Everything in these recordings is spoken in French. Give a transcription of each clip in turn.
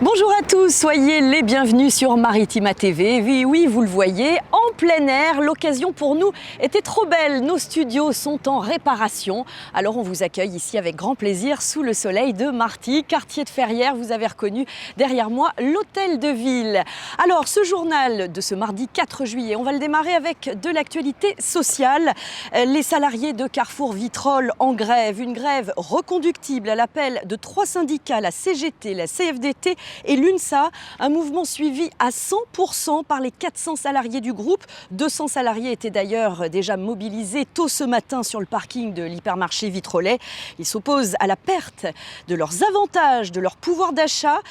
Bonjour à tous, soyez les bienvenus sur Maritima TV. Oui, vous le voyez, en plein air, l'occasion pour nous était trop belle. Nos studios sont en réparation. Alors on vous accueille ici avec grand plaisir sous le soleil de Marty, quartier de Ferrières. Vous avez reconnu derrière moi l'hôtel de ville. Alors ce journal de ce mardi 4 juillet, on va le démarrer avec de l'actualité sociale. Les salariés de Carrefour Vitrolles en grève, une grève reconductible à l'appel de 3 syndicats, la CGT, la CFDT et l'UNSA, un mouvement suivi à 100% par les 400 salariés du groupe. 200 salariés étaient d'ailleurs déjà mobilisés tôt ce matin sur le parking de l'hypermarché Vitrolais. Ils s'opposent à la perte de leurs avantages, de leur pouvoir d'achat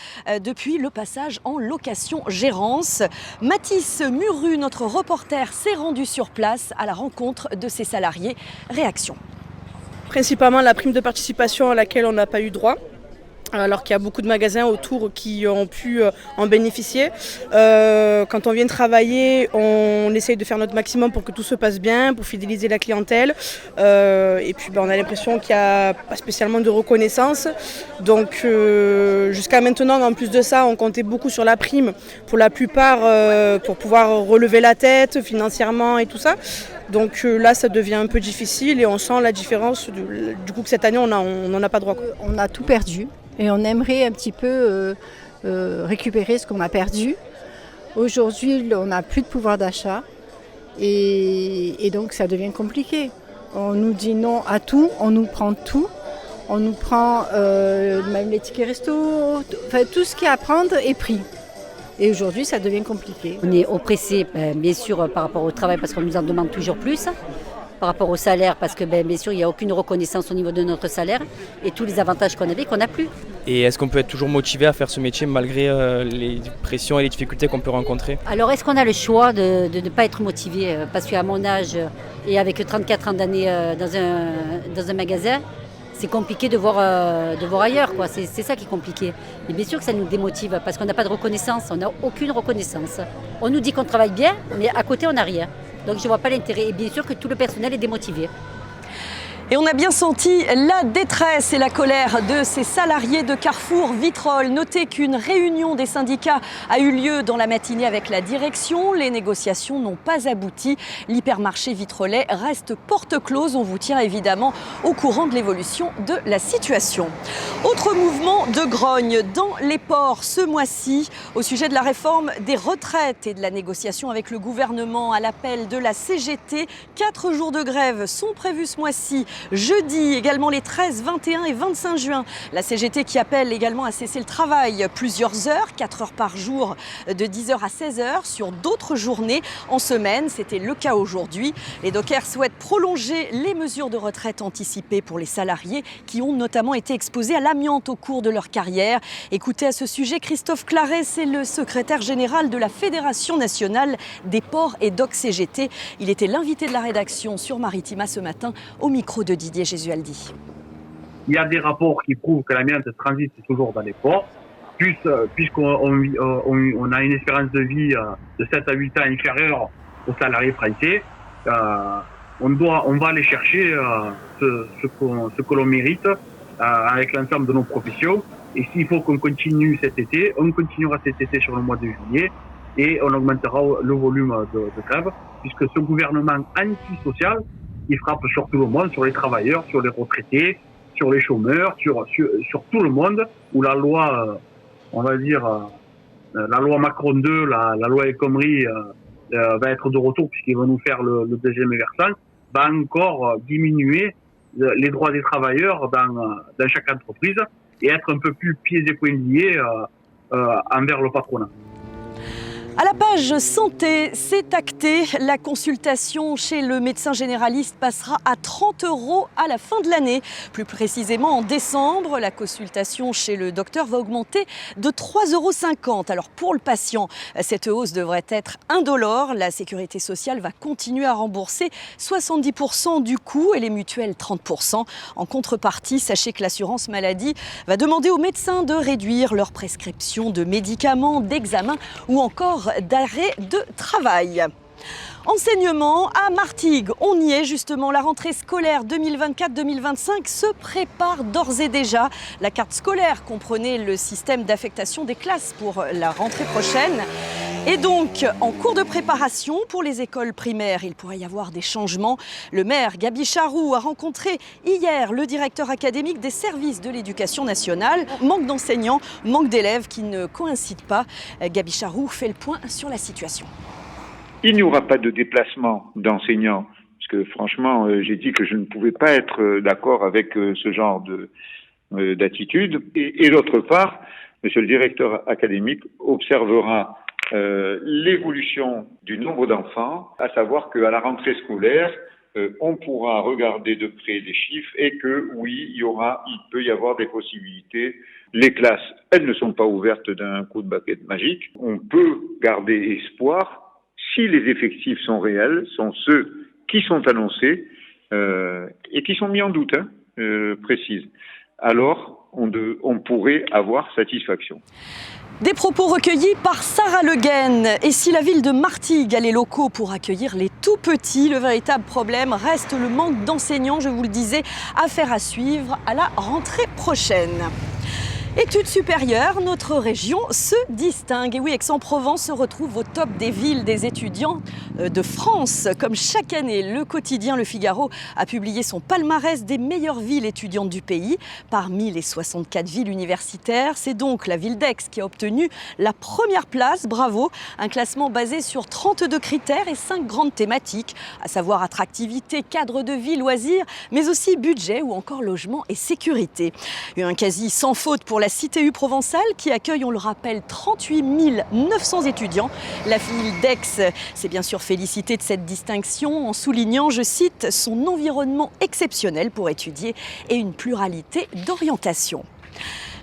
depuis le passage en location-gérance. Mathis Muru, notre reporter, s'est rendu sur place à la rencontre de ces salariés. Réaction. Principalement la prime de participation à laquelle on n'a pas eu droit, alors qu'il y a beaucoup de magasins autour qui ont pu en bénéficier. Quand on vient travailler, on essaye de faire notre maximum pour que tout se passe bien, pour fidéliser la clientèle. Et puis on a l'impression qu'il n'y a pas spécialement de reconnaissance. Donc jusqu'à maintenant, en plus de ça, on comptait beaucoup sur la prime pour la plupart pour pouvoir relever la tête financièrement et tout ça. Donc là, ça devient un peu difficile et on sent la différence du coup que cette année, on n'en a pas droit. On a tout perdu. Et on aimerait un petit peu récupérer ce qu'on a perdu. Aujourd'hui, on n'a plus de pouvoir d'achat et donc ça devient compliqué. On nous dit non à tout, on nous prend tout. On nous prend même les tickets resto, enfin, tout ce qu'il y a à prendre est pris. Et aujourd'hui, ça devient compliqué. On est oppressé, bien sûr, par rapport au travail parce qu'on nous en demande toujours plus. Par rapport au salaire, parce que bien sûr, il n'y a aucune reconnaissance au niveau de notre salaire et tous les avantages qu'on avait, qu'on n'a plus. Et est-ce qu'on peut être toujours motivé à faire ce métier malgré les pressions et les difficultés qu'on peut rencontrer? Alors, est-ce qu'on a le choix de ne pas être motivé? Parce qu'à mon âge et avec 34 ans d'années dans un magasin, c'est compliqué de voir ailleurs, quoi. C'est ça qui est compliqué. Et bien sûr que ça nous démotive parce qu'on n'a pas de reconnaissance, on n'a aucune reconnaissance. On nous dit qu'on travaille bien, mais à côté, on n'a rien. Donc je ne vois pas l'intérêt. Et bien sûr que tout le personnel est démotivé. Et on a bien senti la détresse et la colère de ces salariés de Carrefour Vitrolles. Notez qu'une réunion des syndicats a eu lieu dans la matinée avec la direction. Les négociations n'ont pas abouti. L'hypermarché Vitrolais reste porte close. On vous tient évidemment au courant de l'évolution de la situation. Autre mouvement de grogne dans les ports ce mois-ci au sujet de la réforme des retraites et de la négociation avec le gouvernement à l'appel de la CGT. 4 jours de grève sont prévus ce mois-ci. Jeudi, également les 13, 21 et 25 juin. La CGT qui appelle également à cesser le travail plusieurs heures, 4 heures par jour, de 10h à 16h sur d'autres journées en semaine. C'était le cas aujourd'hui. Les dockers souhaitent prolonger les mesures de retraite anticipées pour les salariés qui ont notamment été exposés à l'amiante au cours de leur carrière. Écoutez à ce sujet Christophe Claret, c'est le secrétaire général de la Fédération nationale des ports et docks CGT. Il était l'invité de la rédaction sur Maritima ce matin au micro de Didier Gesualdi. Il y a des rapports qui prouvent que l'amiante transite toujours dans les ports, puisqu'on a une espérance de vie de 7 à 8 ans inférieure aux salariés français. On va aller chercher ce que l'on mérite avec l'ensemble de nos professions. Et s'il faut qu'on continue cet été, on continuera cet été sur le mois de juillet et on augmentera le volume de grève, puisque ce gouvernement antisocial, il frappe sur tout le monde, sur les travailleurs, sur les retraités, sur les chômeurs, sur tout le monde, où la loi, on va dire, la loi Macron 2, la loi El Khomri va être de retour puisqu'il va nous faire le deuxième versant, va encore diminuer les droits des travailleurs dans chaque entreprise et être un peu plus pieds et poings liés envers le patronat. À la page santé, c'est acté. La consultation chez le médecin généraliste passera à 30 € à la fin de l'année. Plus précisément, en décembre, la consultation chez le docteur va augmenter de 3,50 €. Alors pour le patient, cette hausse devrait être indolore. La sécurité sociale va continuer à rembourser 70% du coût et les mutuelles 30%. En contrepartie, sachez que l'assurance maladie va demander aux médecins de réduire leur prescription de médicaments, d'examens ou encore d'arrêt de travail. Enseignement à Martigues, on y est justement, la rentrée scolaire 2024-2025 se prépare d'ores et déjà. La carte scolaire comprenait le système d'affectation des classes pour la rentrée prochaine. Et donc, en cours de préparation pour les écoles primaires, il pourrait y avoir des changements. Le maire Gaby Charroux a rencontré hier le directeur académique des services de l'éducation nationale. Manque d'enseignants, manque d'élèves qui ne coïncident pas. Gaby Charroux fait le point sur la situation. Il n'y aura pas de déplacement d'enseignants, parce que franchement, j'ai dit que je ne pouvais pas être d'accord avec ce genre d'attitude. Et d'autre part, monsieur le directeur académique observera l'évolution du nombre d'enfants, à savoir qu'à la rentrée scolaire, on pourra regarder de près les chiffres et que oui, il peut y avoir des possibilités. Les classes, elles ne sont pas ouvertes d'un coup de baguette magique. On peut garder espoir. Si les effectifs sont réels, sont ceux qui sont annoncés et qui sont mis en doute, précise, alors on pourrait avoir satisfaction. Des propos recueillis par Sarah Le Guen. Et si la ville de Martigues a les locaux pour accueillir les tout petits, le véritable problème reste le manque d'enseignants, je vous le disais, affaire à suivre à la rentrée prochaine. Études supérieures, notre région se distingue. Et oui, Aix-en-Provence se retrouve au top des villes des étudiants de France. Comme chaque année, le quotidien Le Figaro a publié son palmarès des meilleures villes étudiantes du pays. Parmi les 64 villes universitaires, c'est donc la ville d'Aix qui a obtenu la première place. Bravo! Un classement basé sur 32 critères et 5 grandes thématiques, à savoir attractivité, cadre de vie, loisirs, mais aussi budget ou encore logement et sécurité. Un quasi sans faute pour la CTU provençale qui accueille, on le rappelle, 38 900 étudiants. La ville d'Aix s'est bien sûr félicitée de cette distinction en soulignant, je cite, son environnement exceptionnel pour étudier et une pluralité d'orientation.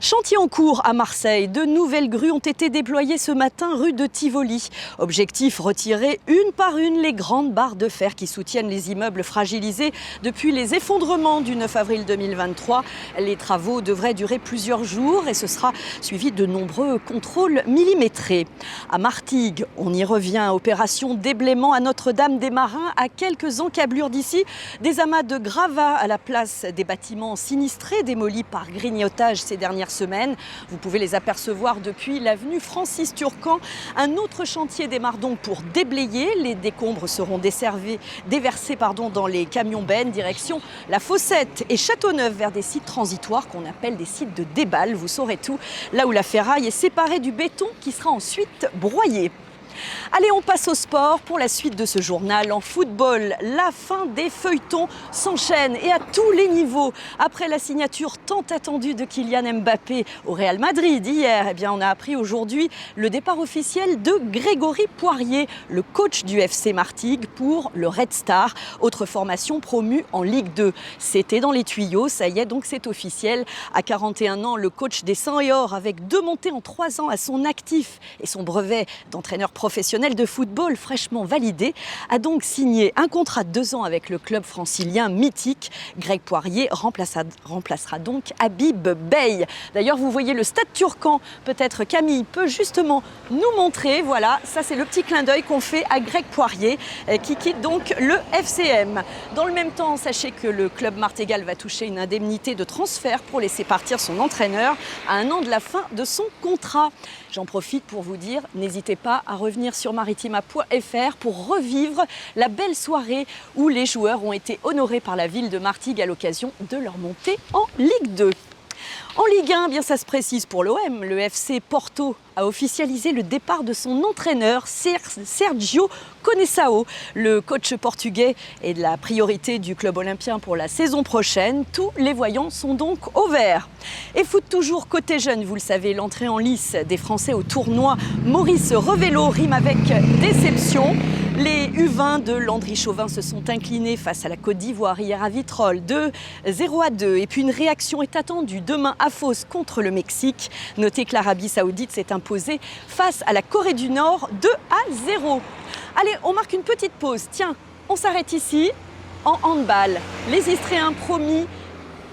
Chantier en cours à Marseille, de nouvelles grues ont été déployées ce matin rue de Tivoli. Objectif, retirer une par une les grandes barres de fer qui soutiennent les immeubles fragilisés depuis les effondrements du 9 avril 2023. Les travaux devraient durer plusieurs jours et ce sera suivi de nombreux contrôles millimétrés. À Martigues, on y revient, opération déblaiement à Notre-Dame-des-Marins, à quelques encablures d'ici. Des amas de gravats à la place des bâtiments sinistrés démolis par grignotage ces dernières semaines. Vous pouvez les apercevoir depuis l'avenue Francis Turcan. Un autre chantier démarre donc pour déblayer. Les décombres seront déversés dans les camions bennes direction La Fossette et Châteauneuf vers des sites transitoires qu'on appelle des sites de déballe. Vous saurez tout, là où la ferraille est séparée du béton qui sera ensuite broyé. Allez, on passe au sport pour la suite de ce journal. En football, la fin des feuilletons s'enchaîne et à tous les niveaux. Après la signature tant attendue de Kylian Mbappé au Real Madrid hier, on a appris aujourd'hui le départ officiel de Grégory Poirier, le coach du FC Martigues pour le Red Star, autre formation promue en Ligue 2. C'était dans les tuyaux, ça y est, donc c'est officiel. À 41 ans, le coach des 100 et or, avec 2 montées en 3 ans à son actif et son brevet d'entraîneur professionnel de football fraîchement validé, a donc signé un contrat de 2 ans avec le club francilien mythique. Greg Poirier remplacera donc Habib Beye. D'ailleurs, vous voyez le stade Turcan. Peut-être Camille peut justement nous montrer. Voilà, ça c'est le petit clin d'œil qu'on fait à Greg Poirier qui quitte donc le FCM. Dans le même temps, sachez que le club martégal va toucher une indemnité de transfert pour laisser partir son entraîneur à 1 an de la fin de son contrat. J'en profite pour vous dire, n'hésitez pas à revenir sur maritima.fr pour revivre la belle soirée où les joueurs ont été honorés par la ville de Martigues à l'occasion de leur montée en Ligue 2. En Ligue 1, ça se précise pour l'OM, le FC Porto a officialisé le départ de son entraîneur Sergio Conceição. Le coach portugais est de la priorité du club olympien pour la saison prochaine. Tous les voyants sont donc au vert. Et foot toujours côté jeune, vous le savez, l'entrée en lice des Français au tournoi Maurice Revello rime avec déception. Les U20 de Landry Chauvin se sont inclinés face à la Côte d'Ivoire hier à Vitrolles, 0-2. Et puis une réaction est attendue demain à Fos contre le Mexique. Notez que l'Arabie Saoudite s'est imposée face à la Corée du Nord 2-0. Allez, on marque une petite pause. Tiens, on s'arrête ici en handball. Les Istréens promis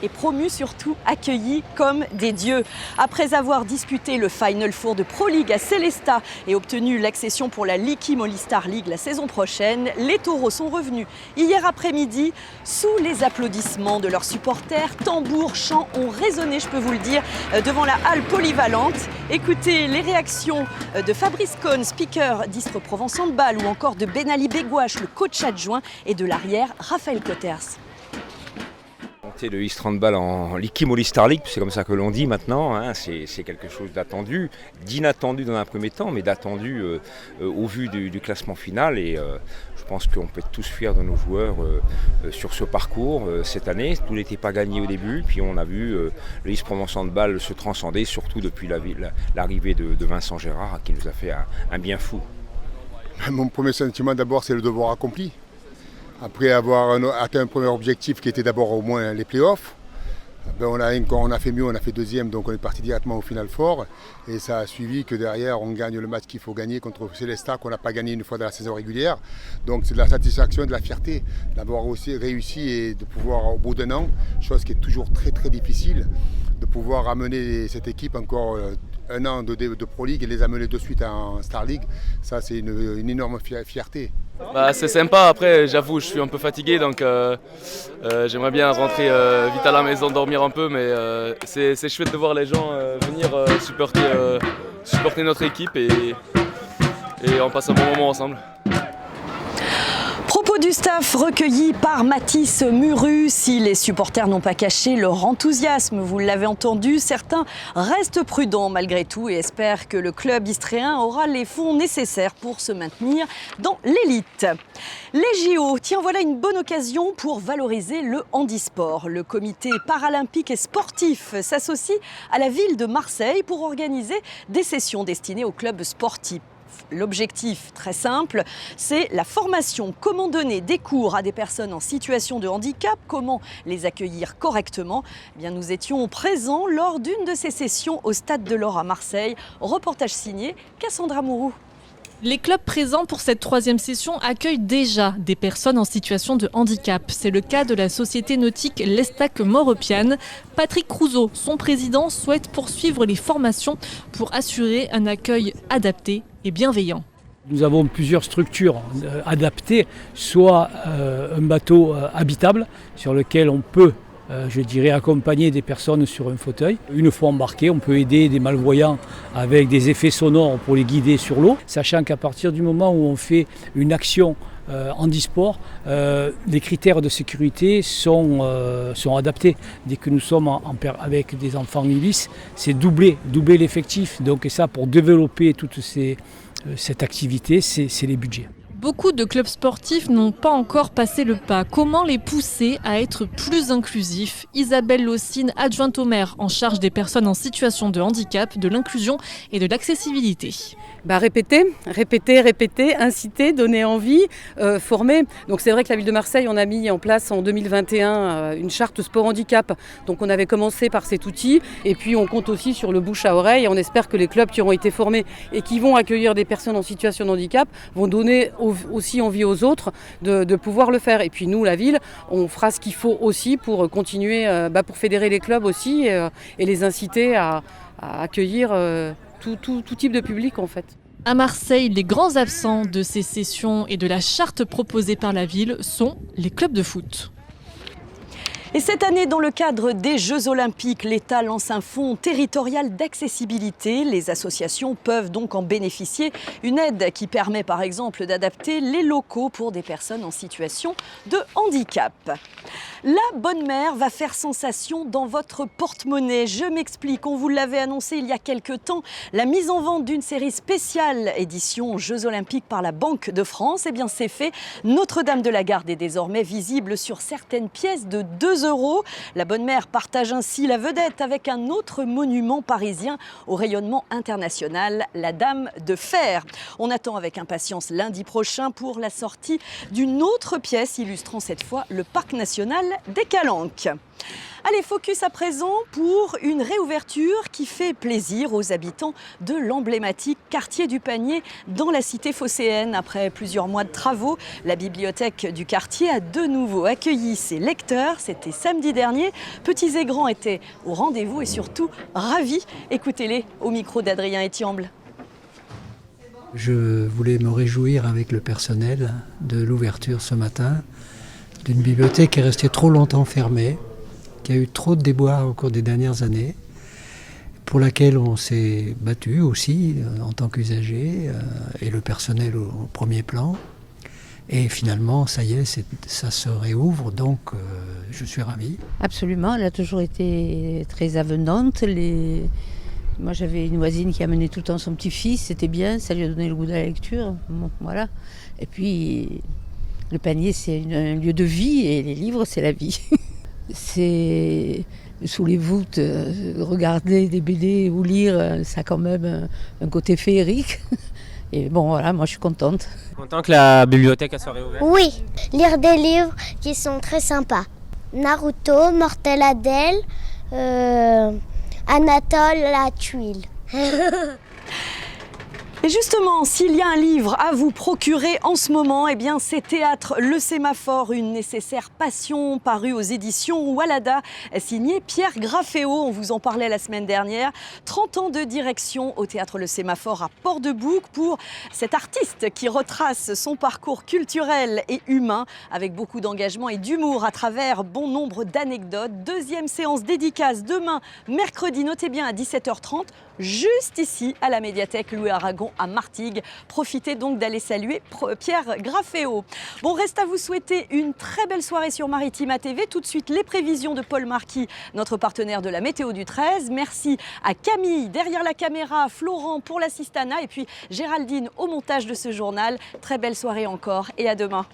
et promus, surtout accueillis comme des dieux. Après avoir disputé le Final Four de Pro League à Sélestat et obtenu l'accession pour la Likim All-Star League la saison prochaine, les Taureaux sont revenus hier après-midi sous les applaudissements de leurs supporters. Tambours, chants ont résonné, je peux vous le dire, devant la halle polyvalente. Écoutez les réactions de Fabrice Cohn, speaker d'Istres Provence Handball, ou encore de Ben Ali Begouache, le coach adjoint, et de l'arrière Raphaël Cotters. De Istres Handball en Likim All-Star League, c'est comme ça que l'on dit maintenant, hein, c'est quelque chose d'attendu, d'inattendu dans un premier temps, mais d'attendu au vu du classement final. Et je pense qu'on peut être tous fiers de nos joueurs sur ce parcours cette année. Tout n'était pas gagné au début, puis on a vu le Istres Provence Handball se transcender, surtout depuis l'arrivée de Vincent Gérard, qui nous a fait un bien fou. Mon premier sentiment d'abord, c'est le devoir accompli. Après avoir atteint un premier objectif qui était d'abord au moins les playoffs, on a fait mieux, on a fait deuxième, donc on est parti directement au Final Four. Et ça a suivi que derrière on gagne le match qu'il faut gagner contre Sélestat, qu'on n'a pas gagné une fois dans la saison régulière. Donc c'est de la satisfaction et de la fierté d'avoir aussi réussi et de pouvoir au bout d'un an, chose qui est toujours très très difficile, de pouvoir amener cette équipe encore un an de Pro League et les amener de suite en Star League. Ça c'est une énorme fierté. C'est sympa, après j'avoue je suis un peu fatigué donc j'aimerais bien rentrer vite à la maison, dormir un peu, mais c'est chouette de voir les gens venir supporter notre équipe et on passe un bon moment ensemble. Propos du staff recueillis par Mathis Muru. Si les supporters n'ont pas caché leur enthousiasme, vous l'avez entendu, certains restent prudents malgré tout et espèrent que le club istréen aura les fonds nécessaires pour se maintenir dans l'élite. Les JO, tiens, voilà une bonne occasion pour valoriser le handisport. Le comité paralympique et sportif s'associe à la ville de Marseille pour organiser des sessions destinées aux clubs sportifs. L'objectif, très simple, c'est la formation. Comment donner des cours à des personnes en situation de handicap, comment les accueillir correctement. Eh bien, nous étions présents lors d'une de ces sessions au Stade de l'Or à Marseille. Reportage signé Cassandra Mourou. Les clubs présents pour cette 3e session accueillent déjà des personnes en situation de handicap. C'est le cas de la société nautique l'Estac Maurepiane. Patrick Crouzeau, son président, souhaite poursuivre les formations pour assurer un accueil adapté et bienveillant. Nous avons plusieurs structures adaptées, soit un bateau habitable sur lequel on peut accompagner des personnes sur un fauteuil. Une fois embarqués, on peut aider des malvoyants avec des effets sonores pour les guider sur l'eau, sachant qu'à partir du moment où on fait une action handisport, les critères de sécurité sont adaptés. Dès que nous sommes avec des enfants ULIS, c'est doubler l'effectif. Donc, et ça, pour développer toute cette activité, c'est les budgets. Beaucoup de clubs sportifs n'ont pas encore passé le pas. Comment les pousser à être plus inclusifs ? Isabelle Lossine, adjointe au maire en charge des personnes en situation de handicap, de l'inclusion et de l'accessibilité. Répéter, inciter, donner envie, former. Donc c'est vrai que la ville de Marseille, on a mis en place en 2021 une charte sport handicap. Donc on avait commencé par cet outil et puis on compte aussi sur le bouche à oreille. On espère que les clubs qui auront été formés et qui vont accueillir des personnes en situation de handicap vont donner aussi envie aux autres de pouvoir le faire. Et puis nous, la ville, on fera ce qu'il faut aussi pour continuer, pour fédérer les clubs aussi et les inciter à accueillir tout type de public en fait. À Marseille, les grands absents de ces sessions et de la charte proposée par la ville sont les clubs de foot. Et cette année, dans le cadre des Jeux Olympiques, l'État lance un fonds territorial d'accessibilité. Les associations peuvent donc en bénéficier. Une aide qui permet par exemple d'adapter les locaux pour des personnes en situation de handicap. La bonne mère va faire sensation dans votre porte-monnaie. Je m'explique, on vous l'avait annoncé il y a quelques temps, la mise en vente d'une série spéciale édition Jeux Olympiques par la Banque de France. Eh bien c'est fait. Notre-Dame de la Garde est désormais visible sur certaines pièces de 2 €. La bonne mère partage ainsi la vedette avec un autre monument parisien au rayonnement international, la Dame de Fer. On attend avec impatience lundi prochain pour la sortie d'une autre pièce illustrant cette fois le parc national des Calanques. Allez, focus à présent pour une réouverture qui fait plaisir aux habitants de l'emblématique quartier du Panier dans la cité phocéenne. Après plusieurs mois de travaux, la bibliothèque du quartier a de nouveau accueilli ses lecteurs. C'était samedi dernier. Petits et grands étaient au rendez-vous et surtout ravis. Écoutez-les au micro d'Adrien Etiamble. Je voulais me réjouir avec le personnel de l'ouverture ce matin d'une bibliothèque qui est restée trop longtemps fermée, qui a eu trop de déboires au cours des dernières années, pour laquelle on s'est battu aussi en tant qu'usager et le personnel au premier plan. Et finalement, ça y est, ça se réouvre, donc je suis ravi. Absolument, elle a toujours été très avenante. Moi, j'avais une voisine qui amenait tout le temps son petit-fils, c'était bien, ça lui a donné le goût de la lecture. Bon, voilà. Et puis, le Panier, c'est un lieu de vie et les livres, c'est la vie. C'est sous les voûtes, regarder des BD ou lire, ça a quand même un côté féerique. Et bon, voilà, moi je suis contente. Content que la bibliothèque soit réouverte? Oui, lire des livres qui sont très sympas. Naruto, Mortel Adèle, Anatole la tuile. Et justement, s'il y a un livre à vous procurer en ce moment, eh bien c'est Théâtre Le Sémaphore, une nécessaire passion, paru aux éditions Walada, signé Pierre Grafféo. On vous en parlait la semaine dernière. 30 ans de direction au Théâtre Le Sémaphore à Port-de-Bouc pour cet artiste qui retrace son parcours culturel et humain avec beaucoup d'engagement et d'humour à travers bon nombre d'anecdotes. Deuxième séance dédicace demain, mercredi, notez bien à 17h30, juste ici à la médiathèque Louis Aragon à Martigues. Profitez donc d'aller saluer Pierre Grafféo. Bon, reste à vous souhaiter une très belle soirée sur Maritima TV. Tout de suite, les prévisions de Paul Marquis, notre partenaire de la météo du 13. Merci à Camille derrière la caméra, Florent pour l'assistana et puis Géraldine au montage de ce journal. Très belle soirée encore et à demain.